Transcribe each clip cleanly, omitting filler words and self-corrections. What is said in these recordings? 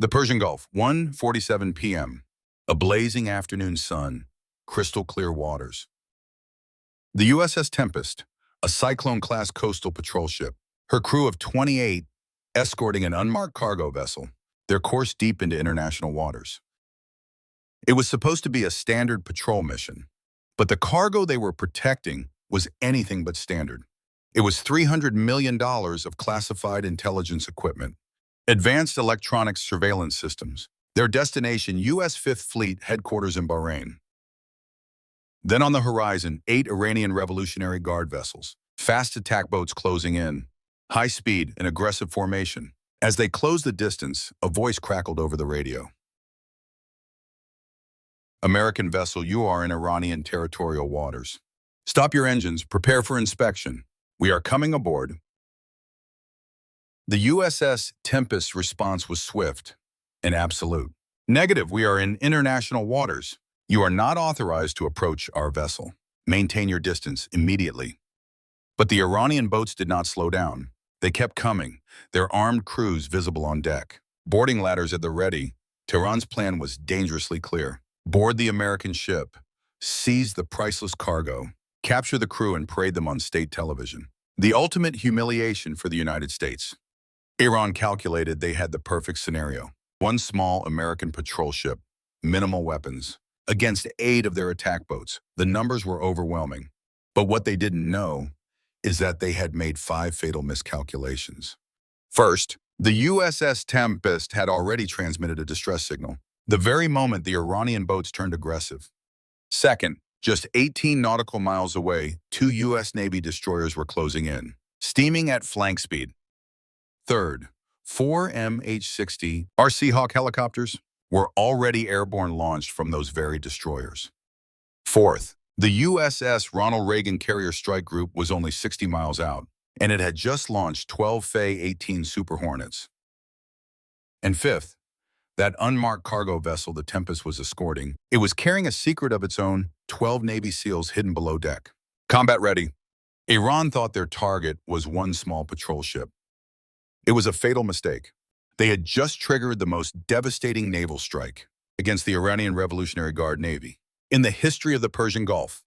The Persian Gulf, 1:47 p.m. A blazing afternoon sun, crystal clear waters. The USS Tempest, a Cyclone-class coastal patrol ship, her crew of 28 escorting an unmarked cargo vessel, their course deep into international waters. It was supposed to be a standard patrol mission, but the cargo they were protecting was anything but standard. It was $300 million of classified intelligence equipment, advanced electronic surveillance systems, their destination U.S. Fifth Fleet headquarters in Bahrain. Then on the horizon, 8 Iranian Revolutionary Guard vessels, fast attack boats closing in, high speed and aggressive formation. As they closed the distance, a voice crackled over the radio. American vessel, you are in Iranian territorial waters. Stop your engines, prepare for inspection. We are coming aboard. The USS Tempest's response was swift and absolute. Negative, we are in international waters. You are not authorized to approach our vessel. Maintain your distance immediately. But the Iranian boats did not slow down. They kept coming, their armed crews visible on deck. Boarding ladders at the ready, Tehran's plan was dangerously clear. Board the American ship, seize the priceless cargo, capture the crew and parade them on state television. The ultimate humiliation for the United States. Iran calculated they had the perfect scenario. One small American patrol ship, minimal weapons, against 8 of their attack boats. The numbers were overwhelming. But what they didn't know is that they had made 5 fatal miscalculations. First, the USS Tempest had already transmitted a distress signal, the very moment the Iranian boats turned aggressive. Second, just 18 nautical miles away, 2 U.S. Navy destroyers were closing in, steaming at flank speed. Third, 4 MH-60R Seahawk helicopters were already airborne launched from those very destroyers. Fourth, the USS Ronald Reagan Carrier Strike Group was only 60 miles out, and it had just launched 12 Fa-18 Super Hornets. And fifth, that unmarked cargo vessel the Tempest was escorting, it was carrying a secret of its own, 12 Navy SEALs hidden below deck. Combat ready. Iran thought their target was one small patrol ship. It was a fatal mistake. They had just triggered the most devastating naval strike against the Iranian Revolutionary Guard Navy in the history of the Persian Gulf.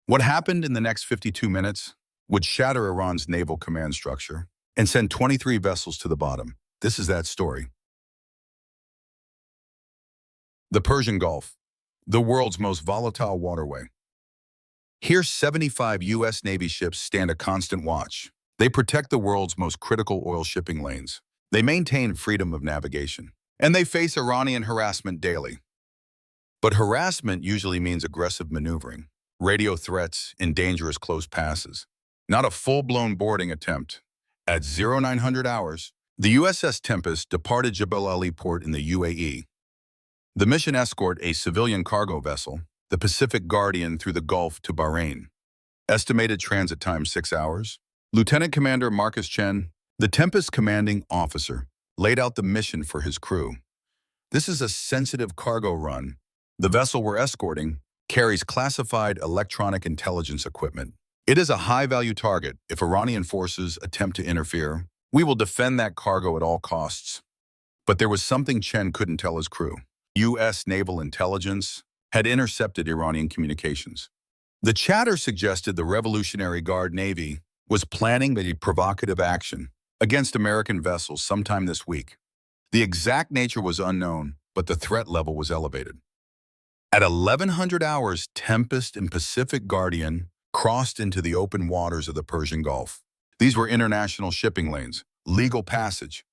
What happened in the next 52 minutes would shatter Iran's naval command structure and send 23 vessels to the bottom. This is that story. The Persian Gulf, the world's most volatile waterway. Here, 75 U.S. Navy ships stand a constant watch. They protect the world's most critical oil shipping lanes. They maintain freedom of navigation. And they face Iranian harassment daily. But harassment usually means aggressive maneuvering, radio threats, and dangerous close passes. Not a full-blown boarding attempt. At 0900 hours, the USS Tempest departed Jebel Ali port in the UAE. The mission escort a civilian cargo vessel, the Pacific Guardian, through the Gulf to Bahrain. Estimated transit time 6 hours. Lieutenant Commander Marcus Chen, the Tempest commanding officer, laid out the mission for his crew. This is a sensitive cargo run. The vessel we're escorting carries classified electronic intelligence equipment. It is a high-value target. If Iranian forces attempt to interfere, we will defend that cargo at all costs. But there was something Chen couldn't tell his crew. U.S. naval intelligence had intercepted Iranian communications. The chatter suggested the Revolutionary Guard Navy was planning a provocative action against American vessels sometime this week. The exact nature was unknown, but the threat level was elevated. At 1100 hours, Tempest and Pacific Guardian crossed into the open waters of the Persian Gulf. These were international shipping lanes, legal passage.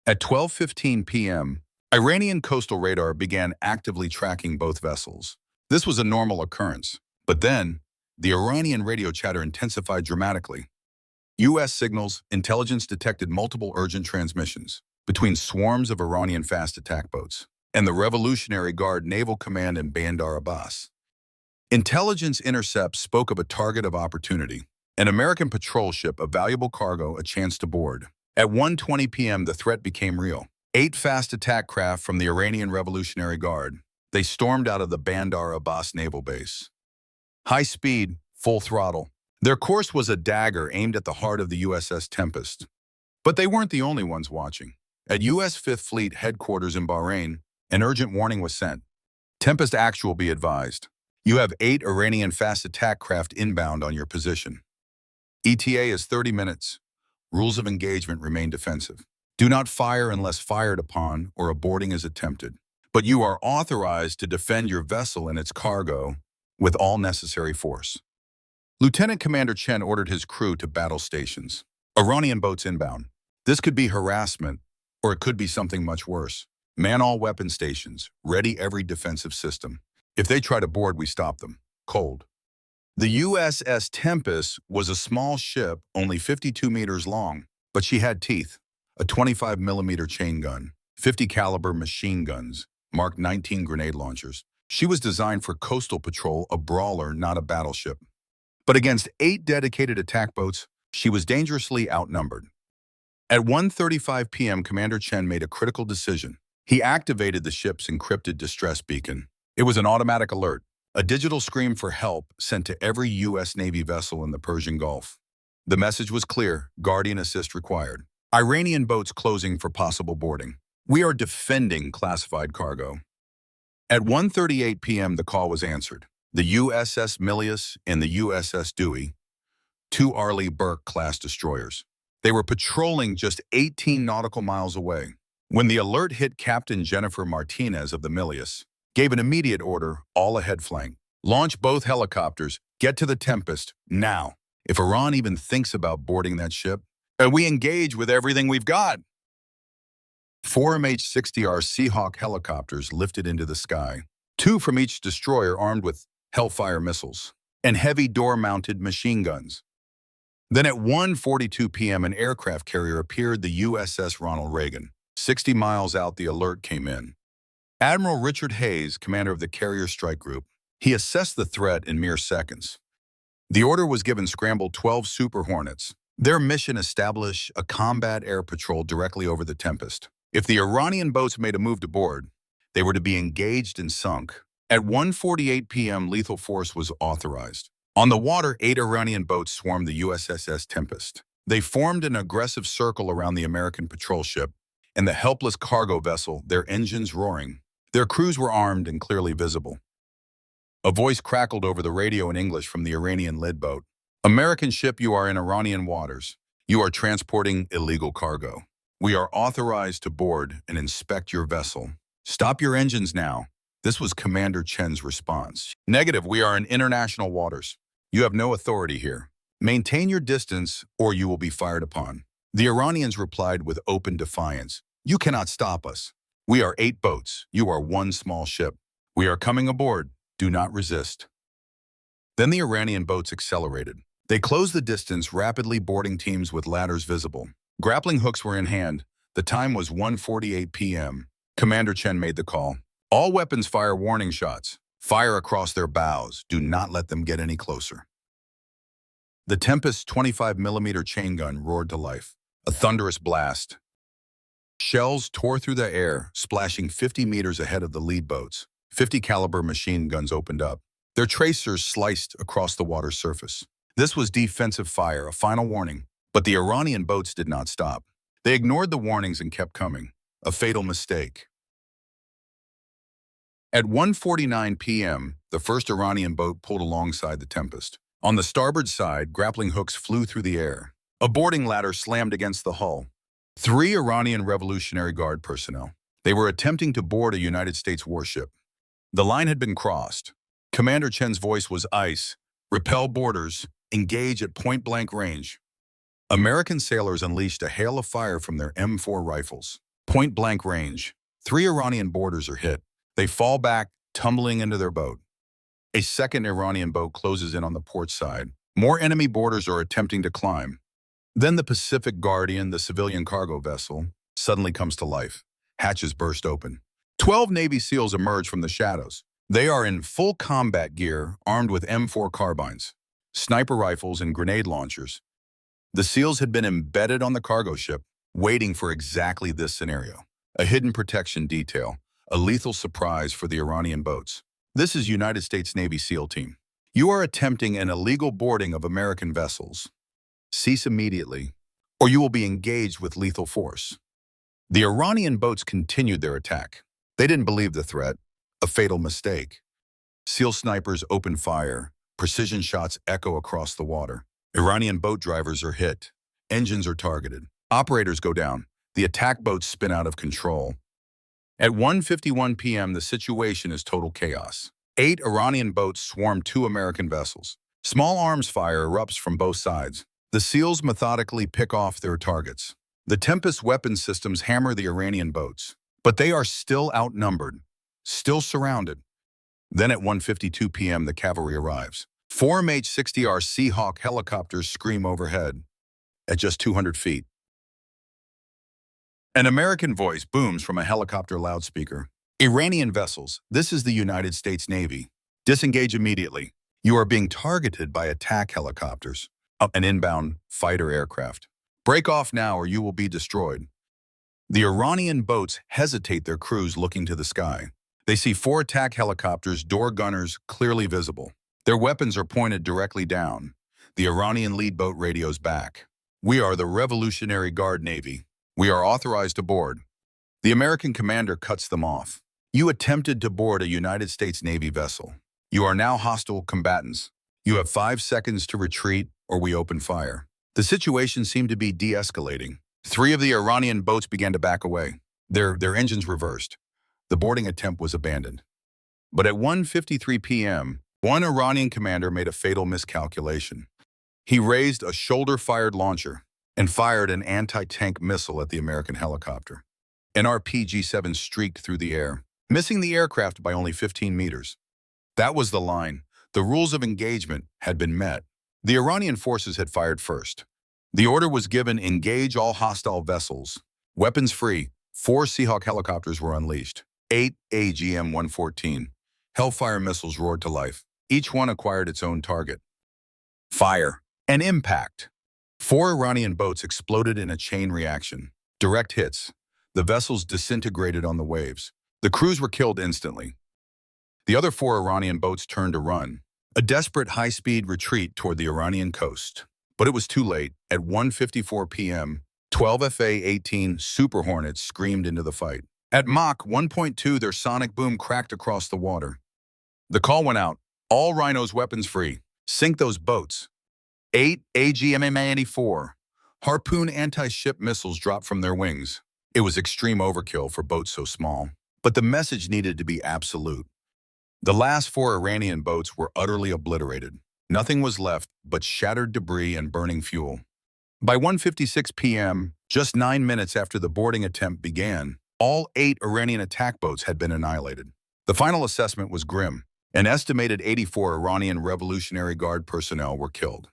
At 12:15 p.m., Iranian coastal radar began actively tracking both vessels. This was a normal occurrence, but then the Iranian radio chatter intensified dramatically. U.S. signals, intelligence detected multiple urgent transmissions between swarms of Iranian fast attack boats and the Revolutionary Guard Naval Command in Bandar Abbas. Intelligence intercepts spoke of a target of opportunity, an American patrol ship, a valuable cargo, a chance to board. At 1:20 p.m., the threat became real. 8 fast attack craft from the Iranian Revolutionary Guard. They stormed out of the Bandar Abbas naval base. High speed, full throttle. Their course was a dagger aimed at the heart of the USS Tempest. But they weren't the only ones watching. At U.S. Fifth Fleet headquarters in Bahrain, an urgent warning was sent. Tempest Actual be advised. You have 8 Iranian fast attack craft inbound on your position. ETA is 30 minutes. Rules of engagement remain defensive. Do not fire unless fired upon or a boarding is attempted. But you are authorized to defend your vessel and its cargo with all necessary force. Lieutenant Commander Chen ordered his crew to battle stations. Iranian boats inbound. This could be harassment, or it could be something much worse. Man all weapon stations, ready every defensive system. If they try to board, we stop them. Cold. The USS Tempest was a small ship, only 52 meters long, but she had teeth. A 25mm chain gun, 50 caliber machine guns, Mark 19 grenade launchers. She was designed for coastal patrol, a brawler, not a battleship. But against 8 dedicated attack boats, she was dangerously outnumbered. At 1:35 p.m., Commander Chen made a critical decision. He activated the ship's encrypted distress beacon. It was an automatic alert, a digital scream for help sent to every U.S. Navy vessel in the Persian Gulf. The message was clear: Guardian assist required. Iranian boats closing for possible boarding. We are defending classified cargo. At 1:38 p.m., the call was answered. The USS Milius and the USS Dewey, 2 Arleigh Burke class destroyers. They were patrolling just 18 nautical miles away. When the alert hit, Captain Jennifer Martinez of the Milius gave an immediate order: all ahead flank. Launch both helicopters. Get to the Tempest, now. If Iran even thinks about boarding that ship, we engage with everything we've got. 4 MH-60R Seahawk helicopters lifted into the sky, 2 from each destroyer armed with Hellfire missiles and heavy door-mounted machine guns. Then at 1:42 p.m., an aircraft carrier appeared, the USS Ronald Reagan. 60 miles out, the alert came in. Admiral Richard Hayes, commander of the Carrier Strike Group, he assessed the threat in mere seconds. The order was given: scramble 12 Super Hornets. Their mission: establish a combat air patrol directly over the Tempest. If the Iranian boats made a move to board, they were to be engaged and sunk. At 1:48 p.m., lethal force was authorized. On the water, 8 Iranian boats swarmed the USS Tempest. They formed an aggressive circle around the American patrol ship and the helpless cargo vessel, their engines roaring. Their crews were armed and clearly visible. A voice crackled over the radio in English from the Iranian lead boat. American ship, you are in Iranian waters. You are transporting illegal cargo. We are authorized to board and inspect your vessel. Stop your engines now. This was Commander Chen's response. Negative, we are in international waters. You have no authority here. Maintain your distance or you will be fired upon. The Iranians replied with open defiance. You cannot stop us. We are 8 boats. You are 1 small ship. We are coming aboard. Do not resist. Then the Iranian boats accelerated. They closed the distance, rapidly boarding teams with ladders visible. Grappling hooks were in hand. The time was 1:48 p.m. Commander Chen made the call. All weapons fire warning shots. Fire across their bows. Do not let them get any closer. The Tempest's 25mm chain gun roared to life. A thunderous blast. Shells tore through the air, splashing 50 meters ahead of the lead boats. 50 caliber machine guns opened up. Their tracers sliced across the water's surface. This was defensive fire, a final warning. But the Iranian boats did not stop. They ignored the warnings and kept coming. A fatal mistake. At 1:49 p.m., the first Iranian boat pulled alongside the Tempest. On the starboard side, grappling hooks flew through the air. A boarding ladder slammed against the hull. 3 Iranian Revolutionary Guard personnel. They were attempting to board a United States warship. The line had been crossed. Commander Chen's voice was ice. Repel boarders. Engage at point-blank range. American sailors unleashed a hail of fire from their M4 rifles. Point-blank range. 3 Iranian boarders are hit. They fall back, tumbling into their boat. A second Iranian boat closes in on the port side. More enemy boarders are attempting to climb. Then the Pacific Guardian, the civilian cargo vessel, suddenly comes to life. Hatches burst open. 12 Navy SEALs emerge from the shadows. They are in full combat gear, armed with M4 carbines, sniper rifles, and grenade launchers. The SEALs had been embedded on the cargo ship, waiting for exactly this scenario. A hidden protection detail, a lethal surprise for the Iranian boats. This is United States Navy SEAL team. You are attempting an illegal boarding of American vessels. Cease immediately, or you will be engaged with lethal force. The Iranian boats continued their attack. They didn't believe the threat, a fatal mistake. SEAL snipers open fire. Precision shots echo across the water. Iranian boat drivers are hit. Engines are targeted. Operators go down. The attack boats spin out of control. At 1:51 p.m., the situation is total chaos. 8 Iranian boats swarm 2 American vessels. Small arms fire erupts from both sides. The SEALs methodically pick off their targets. The Tempest weapon systems hammer the Iranian boats, but they are still outnumbered, still surrounded. Then at 1:52 p.m., the cavalry arrives. 4 MH-60R Seahawk helicopters scream overhead at just 200 feet. An American voice booms from a helicopter loudspeaker. Iranian vessels, this is the United States Navy. Disengage immediately. You are being targeted by attack helicopters, an inbound fighter aircraft. Break off now or you will be destroyed. The Iranian boats hesitate their crews looking to the sky. They see 4 attack helicopters, door gunners clearly visible. Their weapons are pointed directly down. The Iranian lead boat radios back. We are the Revolutionary Guard Navy. We are authorized to board. The American commander cuts them off. You attempted to board a United States Navy vessel. You are now hostile combatants. You have 5 seconds to retreat or we open fire. The situation seemed to be de-escalating. 3 of the Iranian boats began to back away. Their engines reversed. The boarding attempt was abandoned. But at 1:53 p.m., one Iranian commander made a fatal miscalculation. He raised a shoulder-fired launcher and fired an anti-tank missile at the American helicopter. An RPG-7 streaked through the air, missing the aircraft by only 15 meters. That was the line. The rules of engagement had been met. The Iranian forces had fired first. The order was given, engage all hostile vessels. Weapons free, 4 Seahawk helicopters were unleashed. 8 AGM-114. Hellfire missiles roared to life. Each one acquired its own target. Fire and impact. 4 Iranian boats exploded in a chain reaction. Direct hits. The vessels disintegrated on the waves. The crews were killed instantly. The other 4 Iranian boats turned to run. A desperate high-speed retreat toward the Iranian coast. But it was too late. At 1:54 p.m., 12 FA-18 Super Hornets screamed into the fight. At Mach 1.2, their sonic boom cracked across the water. The call went out. All Rhinos weapons free. Sink those boats. 8 AGM-84 Harpoon anti-ship missiles dropped from their wings. It was extreme overkill for boats so small. But the message needed to be absolute. The last 4 Iranian boats were utterly obliterated. Nothing was left but shattered debris and burning fuel. By 1:56 p.m., just 9 minutes after the boarding attempt began, all 8 Iranian attack boats had been annihilated. The final assessment was grim. An estimated 84 Iranian Revolutionary Guard personnel were killed.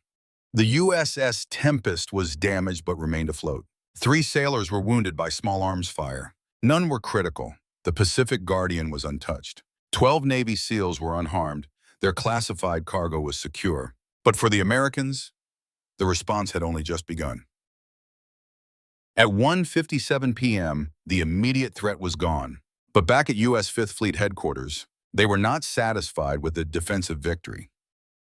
The USS Tempest was damaged but remained afloat. 3 sailors were wounded by small arms fire. None were critical. The Pacific Guardian was untouched. 12 Navy SEALs were unharmed. Their classified cargo was secure. But for the Americans, the response had only just begun. At 1:57 p.m., the immediate threat was gone. But back at U.S. 5th Fleet headquarters, they were not satisfied with the defensive victory.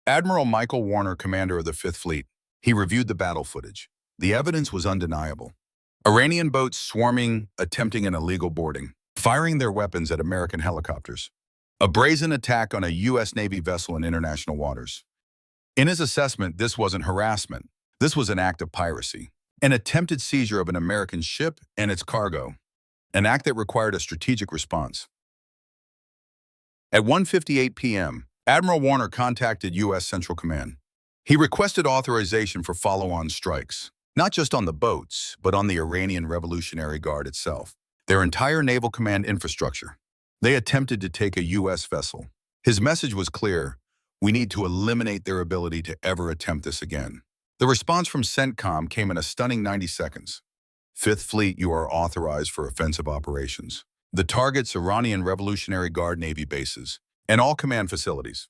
Admiral Michael Warner, commander of the 5th Fleet, he reviewed the battle footage. The evidence was undeniable. Iranian boats swarming, attempting an illegal boarding, firing their weapons at American helicopters. A brazen attack on a U.S. Navy vessel in international waters. In his assessment, this wasn't harassment. This was an act of piracy. An attempted seizure of an American ship and its cargo. An act that required a strategic response. At 1:58 p.m., Admiral Warner contacted U.S. Central Command. He requested authorization for follow-on strikes, not just on the boats, but on the Iranian Revolutionary Guard itself, their entire naval command infrastructure. They attempted to take a U.S. vessel. His message was clear: we need to eliminate their ability to ever attempt this again. The response from CENTCOM came in a stunning 90 seconds. 5th Fleet, you are authorized for offensive operations. The targets: Iranian Revolutionary Guard Navy bases and all command facilities.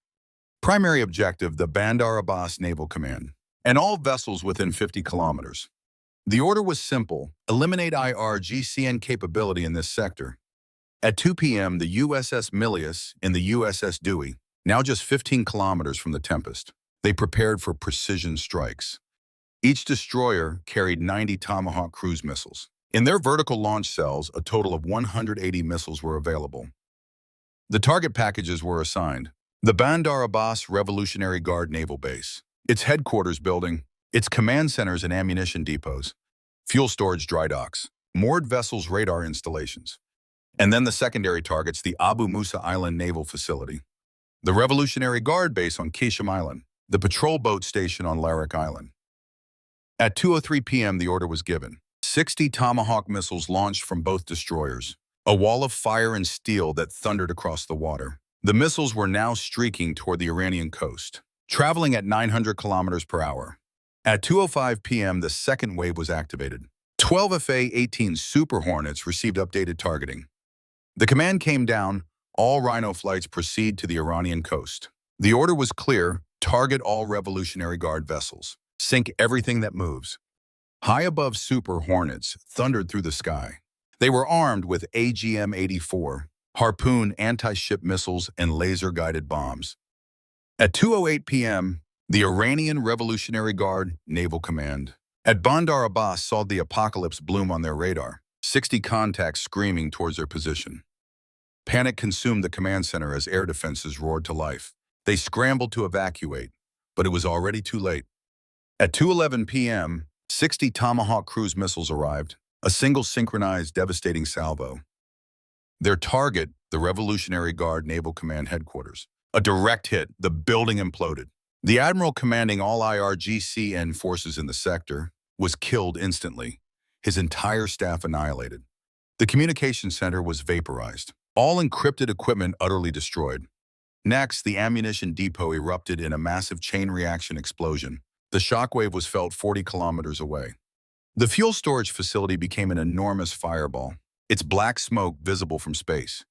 Primary objective: the Bandar Abbas Naval Command and all vessels within 50 kilometers. The order was simple: eliminate IRGCN capability in this sector. At 2 p.m., the USS Milius and the USS Dewey, now just 15 kilometers from the Tempest, they prepared for precision strikes. Each destroyer carried 90 Tomahawk cruise missiles. In their vertical launch cells, a total of 180 missiles were available. The target packages were assigned. The Bandar Abbas Revolutionary Guard Naval Base, its headquarters building, its command centers and ammunition depots, fuel storage dry docks, moored vessels radar installations. And then the secondary targets, the Abu Musa Island Naval Facility, the Revolutionary Guard Base on Kisham Island, the patrol boat station on Larak Island. At 2:03 p.m. the order was given. 60 Tomahawk missiles launched from both destroyers, a wall of fire and steel that thundered across the water. The missiles were now streaking toward the Iranian coast, traveling at 900 kilometers per hour. At 2:05 p.m. the second wave was activated. 12 FA-18 Super Hornets received updated targeting. The command came down, all Rhino flights proceed to the Iranian coast. The order was clear: target all Revolutionary Guard vessels. Sink everything that moves. High above Super Hornets thundered through the sky. They were armed with AGM-84, Harpoon anti-ship missiles and laser-guided bombs. At 2:08 p.m., the Iranian Revolutionary Guard Naval Command at Bandar Abbas saw the apocalypse bloom on their radar, 60 contacts screaming towards their position. Panic consumed the command center as air defenses roared to life. They scrambled to evacuate, but it was already too late. At 2:11 p.m., 60 Tomahawk cruise missiles arrived, a single synchronized devastating salvo. Their target, the Revolutionary Guard Naval Command Headquarters. A direct hit, the building imploded. The admiral commanding all IRGCN forces in the sector was killed instantly, his entire staff annihilated. The communication center was vaporized, all encrypted equipment utterly destroyed. Next, the ammunition depot erupted in a massive chain reaction explosion. The shockwave was felt 40 kilometers away. The fuel storage facility became an enormous fireball, its black smoke visible from space.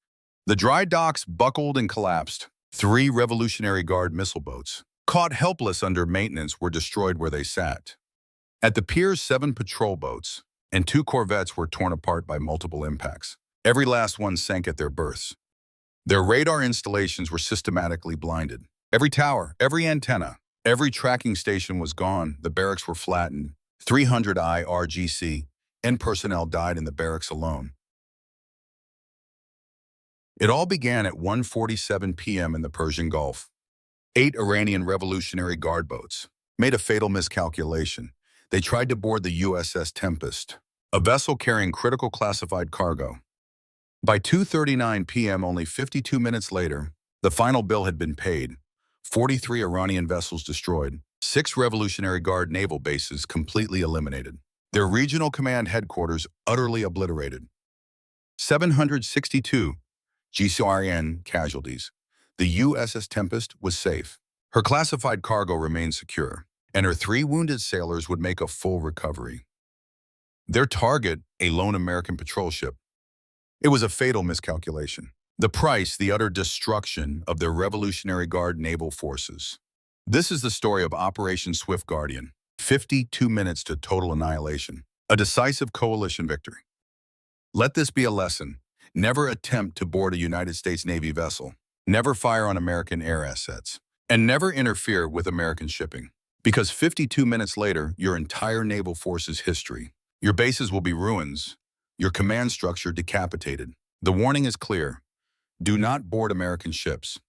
The dry docks buckled and collapsed. 3 Revolutionary Guard missile boats, caught helpless under maintenance, were destroyed where they sat. At the piers, 7 patrol boats and 2 corvettes were torn apart by multiple impacts. Every last one sank at their berths. Their radar installations were systematically blinded. Every tower, every antenna, every tracking station was gone. The barracks were flattened. 300 IRGCN personnel died in the barracks alone. It all began at 1:47 p.m. in the Persian Gulf. 8 Iranian Revolutionary Guard boats made a fatal miscalculation. They tried to board the USS Tempest, a vessel carrying critical classified cargo. By 2:39 p.m., only 52 minutes later, the final bill had been paid. 43 Iranian vessels destroyed, 6 Revolutionary Guard naval bases completely eliminated, their regional command headquarters utterly obliterated. 762 IRGCN casualties. The USS Tempest was safe. Her classified cargo remained secure, and her 3 wounded sailors would make a full recovery. Their target, a lone American patrol ship. It was a fatal miscalculation. The price, the utter destruction of their Revolutionary Guard naval forces. This is the story of Operation Swift Guardian. 52 minutes to total annihilation. A decisive coalition victory. Let this be a lesson. Never attempt to board a United States Navy vessel. Never fire on American air assets. And never interfere with American shipping. Because 52 minutes later, your entire naval force's history. Your bases will be ruins. Your command structure decapitated. The warning is clear. Do not board American ships.